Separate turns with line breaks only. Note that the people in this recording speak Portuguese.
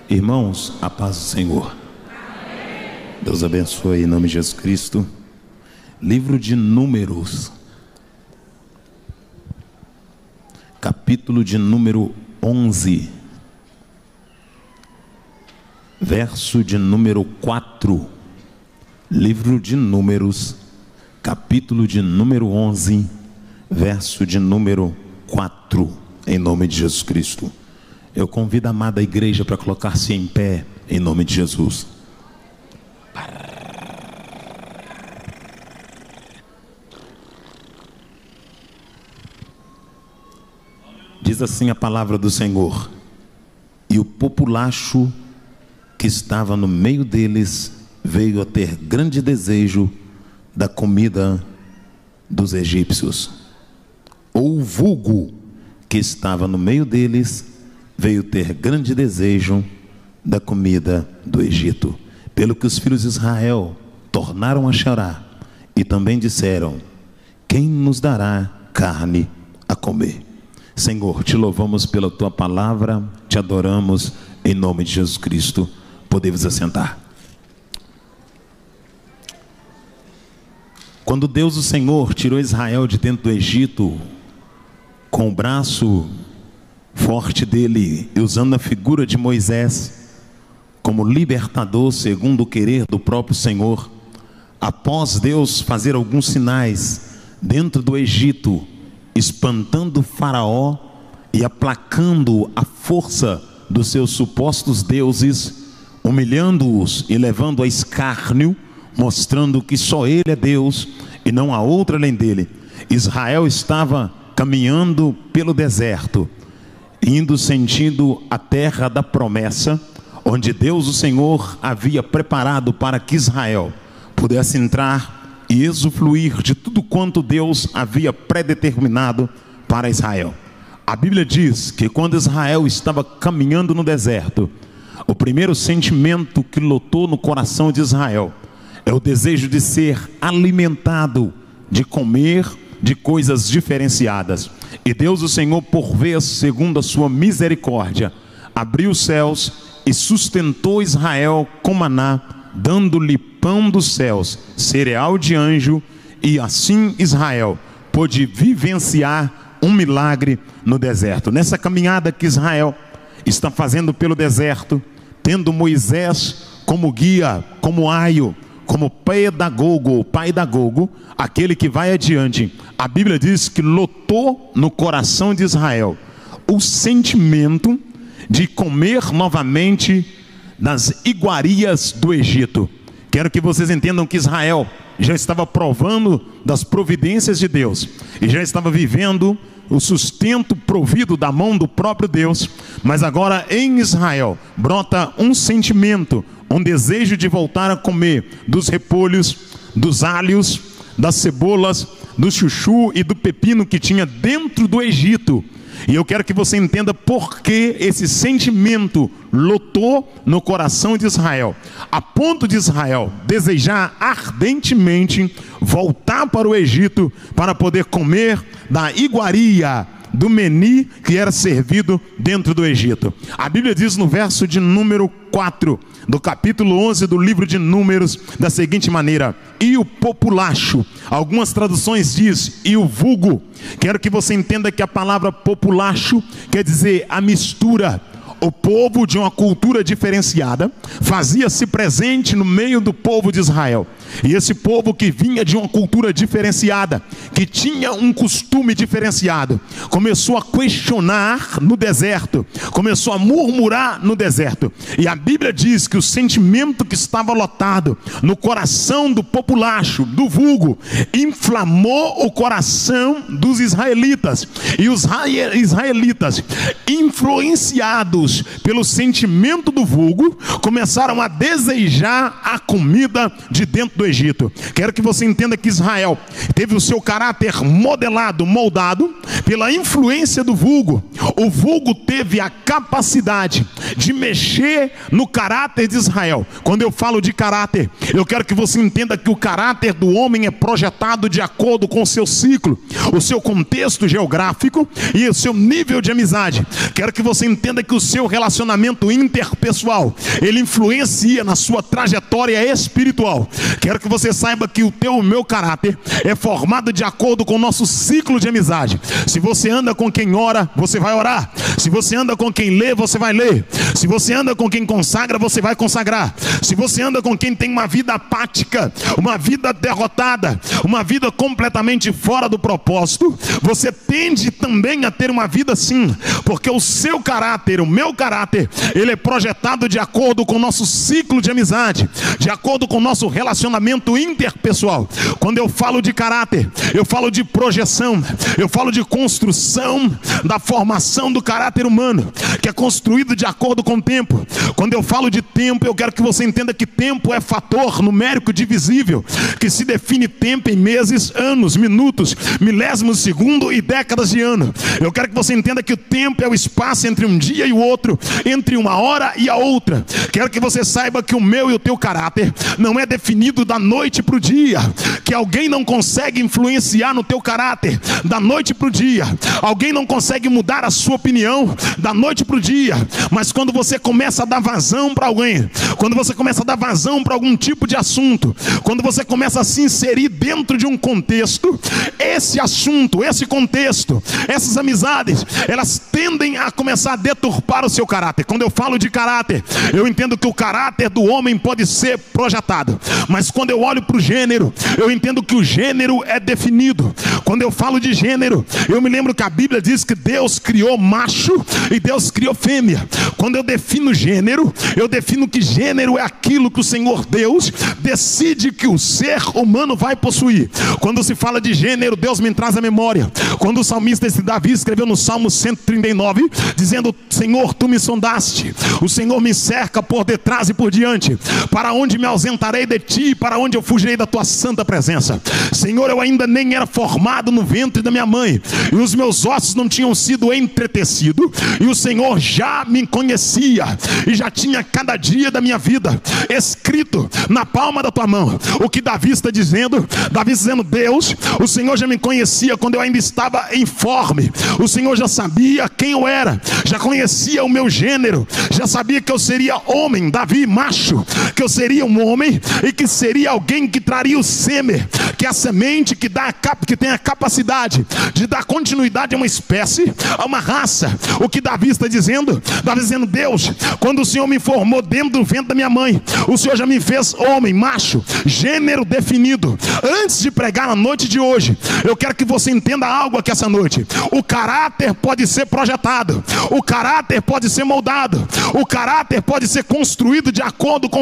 Irmãos, a paz do Senhor. Deus abençoe em nome de Jesus Cristo. Livro de Números, capítulo de número 11, verso de número 4. Livro de Números, capítulo de número 11, verso de número 4, em nome de Jesus Cristo. Eu convido a amada igreja para colocar-se em pé, em nome de Jesus. Diz assim a palavra do Senhor: e o populacho que estava no meio deles veio a ter grande desejo da comida dos egípcios. Ou o vulgo que estava no meio deles veio ter grande desejo da comida do Egito. Pelo que os filhos de Israel tornaram a chorar e também disseram: quem nos dará carne a comer? Senhor, te louvamos pela tua palavra, te adoramos em nome de Jesus Cristo. Podemos assentar. Quando Deus, o Senhor, tirou Israel de dentro do Egito, com o braço forte dele e usando a figura de Moisés como libertador segundo o querer do próprio Senhor, após Deus fazer alguns sinais dentro do Egito, espantando o faraó e aplacando a força dos seus supostos deuses, humilhando-os e levando a escárnio, mostrando que só ele é Deus e não há outro além dele, Israel estava caminhando pelo deserto, indo sentindo a terra da promessa, onde Deus, o Senhor, havia preparado para que Israel pudesse entrar e usufruir de tudo quanto Deus havia predeterminado para Israel. A Bíblia diz que quando Israel estava caminhando no deserto, o primeiro sentimento que lotou no coração de Israel é o desejo de ser alimentado, de comer de coisas diferenciadas. E Deus, o Senhor, por vez, segundo a sua misericórdia, abriu os céus e sustentou Israel com maná, dando-lhe pão dos céus, cereal de anjo, e assim Israel pôde vivenciar um milagre no deserto. Nessa caminhada que Israel está fazendo pelo deserto, tendo Moisés como guia, como aio, como pedagogo, aquele que vai adiante, a Bíblia diz que lotou no coração de Israel o sentimento de comer novamente das iguarias do Egito. Quero que vocês entendam que Israel já estava provando das providências de Deus e já estava vivendo o sustento provido da mão do próprio Deus, mas agora em Israel brota um sentimento, um desejo de voltar a comer dos repolhos, dos alhos, das cebolas, do chuchu e do pepino que tinha dentro do Egito. E eu quero que você entenda por que esse sentimento lotou no coração de Israel, a ponto de Israel desejar ardentemente voltar para o Egito para poder comer da iguaria, do meni que era servido dentro do Egito. A Bíblia diz no verso de número 4 do capítulo 11 do livro de Números da seguinte maneira: e o populacho, algumas traduções diz e o vulgo. Quero que você entenda que a palavra populacho quer dizer a mistura. O povo de uma cultura diferenciada fazia-se presente no meio do povo de Israel. E esse povo que vinha de uma cultura diferenciada, que tinha um costume diferenciado, começou a questionar no deserto, começou a murmurar no deserto. E a Bíblia diz que o sentimento que estava lotado no coração do populacho, do vulgo, inflamou o coração dos israelitas. E os israelitas, influenciados pelo sentimento do vulgo, começaram a desejar a comida de dentro do Egito. Quero que você entenda que Israel teve o seu caráter modelado, moldado pela influência do vulgo. O vulgo teve a capacidade de mexer no caráter de Israel. Quando eu falo de caráter, eu quero que você entenda que o caráter do homem é projetado de acordo com o seu ciclo, o seu contexto geográfico e o seu nível de amizade. Quero que você entenda que o seu relacionamento interpessoal, ele influencia na sua trajetória espiritual. Quero que você saiba que o meu caráter é formado de acordo com o nosso ciclo de amizade. Se você anda com quem ora, você vai orar. Se você anda com quem lê, você vai ler. Se você anda com quem consagra, você vai consagrar. Se você anda com quem tem uma vida apática, uma vida derrotada, uma vida completamente fora do propósito, você tende também a ter uma vida assim, porque o seu caráter, o meu caráter, ele é projetado de acordo com o nosso ciclo de amizade, de acordo com o nosso relacionamento interpessoal. Quando eu falo de caráter, eu falo de projeção, eu falo de construção da formação do caráter humano, que é construído de acordo com o tempo. Quando eu falo de tempo, eu quero que você entenda que tempo é fator numérico divisível, que se define tempo em meses, anos, minutos, milésimos de segundo e décadas de ano. Eu quero que você entenda que o tempo é o espaço entre um dia e o outro, entre uma hora e a outra. Quero que você saiba que o meu e o teu caráter não é definido da noite para o dia, que alguém não consegue influenciar no teu caráter da noite para o dia, alguém não consegue mudar a sua opinião da noite para o dia. Mas quando você começa a dar vazão para alguém, quando você começa a dar vazão para algum tipo de assunto, quando você começa a se inserir dentro de um contexto, esse assunto, esse contexto, essas amizades, elas tendem a começar a deturpar o seu caráter. Quando eu falo de caráter, eu entendo que o caráter do homem pode ser projetado, mas quando eu olho para o gênero, eu entendo que o gênero é definido. Quando eu falo de gênero, eu me lembro que a Bíblia diz que Deus criou macho e Deus criou fêmea. Quando eu defino gênero, eu defino que gênero é aquilo que o Senhor Deus decide que o ser humano vai possuir. Quando se fala de gênero, Deus me traz a memória quando o salmista Davi escreveu no Salmo 139, dizendo: Senhor, tu me sondaste, o Senhor me cerca por detrás e por diante. Para onde me ausentarei de ti? Para onde eu fugirei da tua santa presença? Senhor, eu ainda nem era formado no ventre da minha mãe, e os meus ossos não tinham sido entretecidos, e o Senhor já me conhecia, e já tinha cada dia da minha vida escrito na palma da tua mão. O que Davi está dizendo? Davi dizendo: Deus, o Senhor já me conhecia quando eu ainda estava informe, o Senhor já sabia quem eu era, já conhecia o meu gênero, já sabia que eu seria homem, Davi, macho, que eu seria um homem e que seria alguém que traria o sêmen, que é a semente que tem a capacidade de dar continuidade a uma espécie, a uma raça. O que Davi está dizendo? Davi dizendo: Deus, quando o Senhor me formou dentro do ventre da minha mãe, o Senhor já me fez homem, macho, gênero definido. Antes de pregar na noite de hoje, eu quero que você entenda algo aqui essa noite. O caráter pode ser projetado, o caráter pode ser moldado, o caráter pode ser construído de acordo com